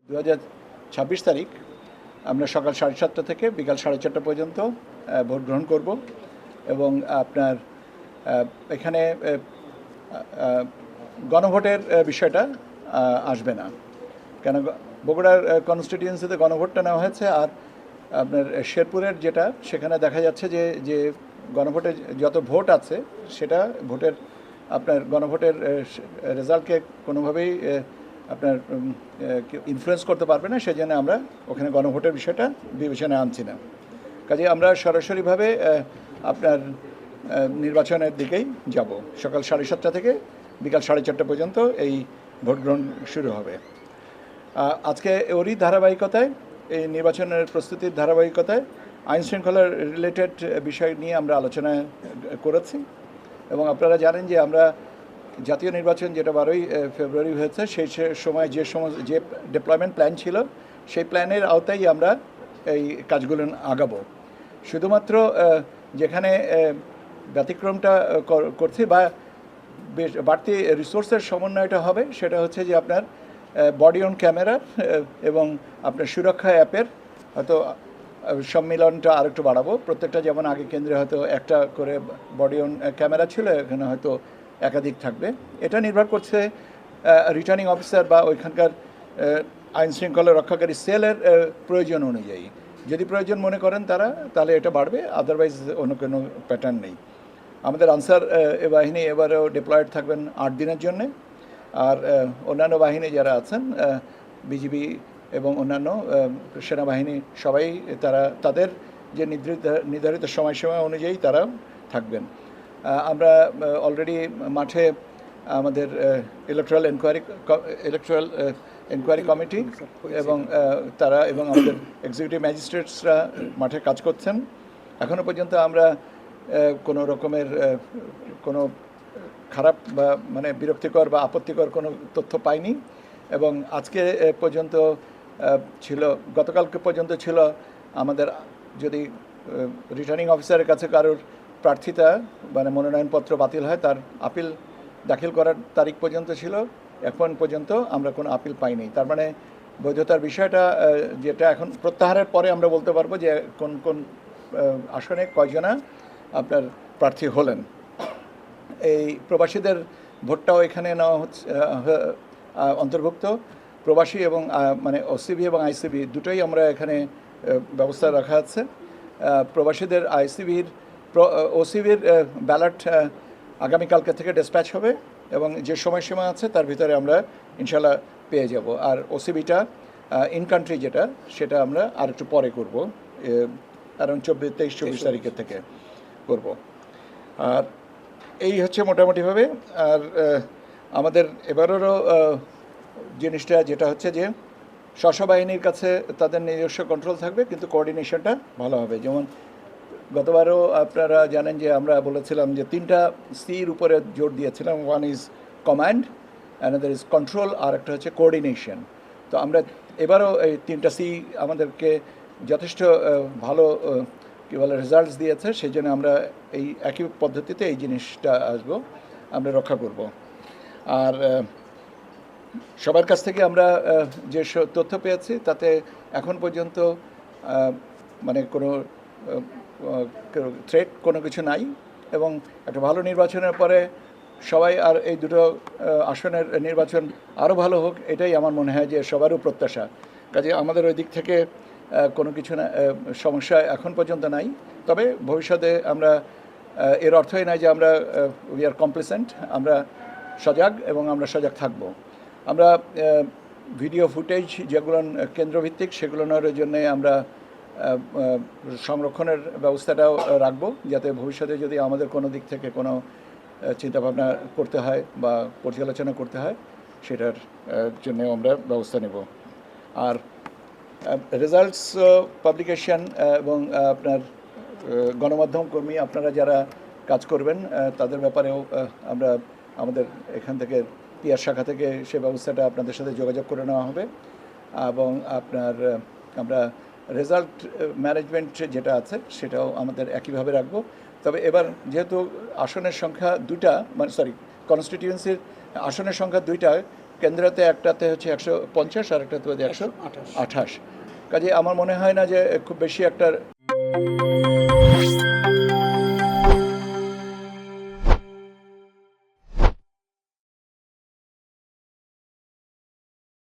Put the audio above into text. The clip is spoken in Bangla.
2026 তারিখ আমরা সকাল 7:30 থেকে বিকাল 4:30 পর্যন্ত ভোট গ্রহণ করব এবং আপনার এখানে গণভোটের বিষয়টা আসবে না, কেন বগুড়ার কনস্টিটিউয়েন্সিতে গণভোটটা নেওয়া হয়েছে। আর আপনার শেরপুরের যেটা, সেখানে দেখা যাচ্ছে যে গণভোটে যত ভোট আছে সেটা ভোটের আপনার গণভোটের রেজাল্টকে কোনোভাবেই আপনার ইনফ্লুয়েন্স করতে পারবে না। সেই জন্য আমরা ওখানে গণভোটের বিষয়টা বিবেচনায় আনছি না। কাজে আমরা সরাসরিভাবে আপনার নির্বাচনের দিকেই যাব। সকাল 7:30 থেকে বিকাল 4:30 পর্যন্ত এই ভোট গ্রহণ শুরু হবে। আজকে ওরই ধারাবাহিকতায়, এই নির্বাচনের প্রস্তুতির ধারাবাহিকতায় আইনশৃঙ্খলার রিলেটেড বিষয় নিয়ে আমরা আলোচনা করেছি। এবং আপনারা জানেন যে আমরা জাতীয় নির্বাচন যেটা 12ই ফেব্রুয়ারি হয়েছে, সেই সময় যে ডিপ্লয়মেন্ট প্ল্যান ছিল, সেই প্ল্যানের আওতায় আমরা এই কাজগুলো আগাবো। শুধুমাত্র যেখানে ব্যতিক্রমটা করছি বা বাড়তি রিসোর্সের সমন্বয়টা হবে, সেটা হচ্ছে যে আপনার বডি অন ক্যামেরা এবং আপনার সুরক্ষা অ্যাপের হয়তো সম্মিলনটা আরেকটু বাড়াবো। প্রত্যেকটা যেমন আগে কেন্দ্রে হয়তো একটা করে বডি অন ক্যামেরা ছিল, এখানে হয়তো একাধিক থাকবে। এটা নির্ভর করছে রিটার্নিং অফিসার বা ওইখানকার আইন শৃঙ্খলা রক্ষাকারী সেলের প্রয়োজন অনুযায়ী। যদি প্রয়োজন মনে করেন তারা, তাহলে এটা বাড়বে, আদারওয়াইজ অন্য কোনো প্যাটার্ন নেই। আমাদের আনসার বাহিনী এবারেও ডিপ্লয়েড থাকবেন 8 দিনের জন্যে। আর অন্যান্য বাহিনী যারা আছেন, বিজিবি এবং অন্যান্য সেনাবাহিনী, সবাই তাদের যে নির্ধারিত সময়সীমা অনুযায়ী তারা থাকবেন। আমরা অলরেডি মাঠে আমাদের ইলেকট্রাল এনকোয়ারি কমিটি এবং আমাদের এক্সিকিউটিভ ম্যাজিস্ট্রেটসরা মাঠে কাজ করছেন। এখনও পর্যন্ত আমরা কোনো রকমের কোনো খারাপ বা মানে বিরক্তিকর বা আপত্তিকর কোনো তথ্য পাইনি। এবং আজকে পর্যন্ত ছিল, গতকালকে পর্যন্ত ছিল, আমাদের যদি রিটার্নিং অফিসারের কাছে কারোর প্রার্থিতা মানে মনোনয়নপত্র বাতিল হয়, তার আপিল দাখিল করার তারিখ পর্যন্ত ছিল। এখন পর্যন্ত আমরা কোনো আপিল পাইনি। তার মানে বৈধতার বিষয়টা যেটা এখন প্রত্যাহারের পরে আমরা বলতে পারবো যে কোন কোন আসনে কয়জনা আপনার প্রার্থী হলেন। এই প্রবাসীদের ভোটটাও এখানে নেওয়া হচ্ছে, অন্তর্ভুক্ত। প্রবাসী এবং মানে ওসিবি এবং আইসিবি দুটোই আমরা এখানে ব্যবস্থা রাখা আছে। প্রবাসীদের ওসিবির ব্যালট আগামীকালকে থেকে ডিসপ্যাচ হবে এবং যে সময়সীমা আছে তার ভিতরে আমরা ইনশাল্লাহ পেয়ে যাব। আর ওসিবিটা ইন কান্ট্রি যেটা, সেটা আমরা আর একটু পরে করব, কারণ 23-24 তারিখের থেকে করব। আর এই হচ্ছে মোটামুটিভাবে। আর আমাদের এবারেরও জিনিসটা যেটা হচ্ছে যে স্ব বাহিনীর কাছে তাদের নিজস্ব কন্ট্রোল থাকবে, কিন্তু কোঅর্ডিনেশনটা ভালো হবে। যেমন গতবারও আপনারা জানেন যে আমরা বলেছিলাম যে 3টা সির উপরে জোর দিয়েছিলাম। One is command, another is control, আর একটা হচ্ছে কোঅর্ডিনেশন। তো আমরা এবারও এই 3টা সি আমাদেরকে যথেষ্ট ভালো কী বলে রেজাল্টস দিয়েছে। সেই জন্য আমরা এই একই পদ্ধতিতে এই জিনিসটা আমরা রক্ষা করব। আর সবার কাছ থেকে আমরা যে তথ্য পেয়েছি তাতে এখন পর্যন্ত মানে কোনো থ্রেট কোনো কিছু নাই। এবং একটা ভালো নির্বাচনের পরে সবাই আর এই দুটো আসনের নির্বাচন আরও ভালো হোক, এটাই আমার মনে হয় যে সবারও প্রত্যাশা। কাজে আমাদের ওই দিক থেকে কোনো কিছু না, সমস্যা এখন পর্যন্ত নাই। তবে ভবিষ্যতে আমরা, এর অর্থই নাই যে আমরা উই আর কমপ্লিসেন্ট। আমরা সজাগ এবং আমরা সজাগ থাকব। আমরা ভিডিও ফুটেজ যেগুলো কেন্দ্রভিত্তিক, সেগুলোর জন্যে আমরা সংরক্ষণের ব্যবস্থাটাও রাখবো, যাতে ভবিষ্যতে যদি আমাদের কোনো দিক থেকে কোনো চিন্তাভাবনা করতে হয় বা পর্যালোচনা করতে হয়, সেটার জন্যেও আমরা ব্যবস্থা নেব। আর রেজাল্টস পাবলিকেশন এবং আপনার গণমাধ্যম কর্মী আপনারা যারা কাজ করবেন, তাদের ব্যাপারেও আমরা আমাদের এখান থেকে পিআর শাখা থেকে সে ব্যবস্থাটা আপনাদের সাথে যোগাযোগ করে নেওয়া হবে। এবং আমরা রেজাল্ট ম্যানেজমেন্ট যেটা আছে সেটাও আমাদের একইভাবে রাখবো। তবে এবার যেহেতু আসনের সংখ্যা 2টা, মানে কনস্টিটিউয়েন্সির আসনের সংখ্যা 2টা, কেন্দ্রতে একটাতে হচ্ছে 150 আর একটাতে হচ্ছে 128। কাজে আমার মনে হয় না যে খুব বেশি একটা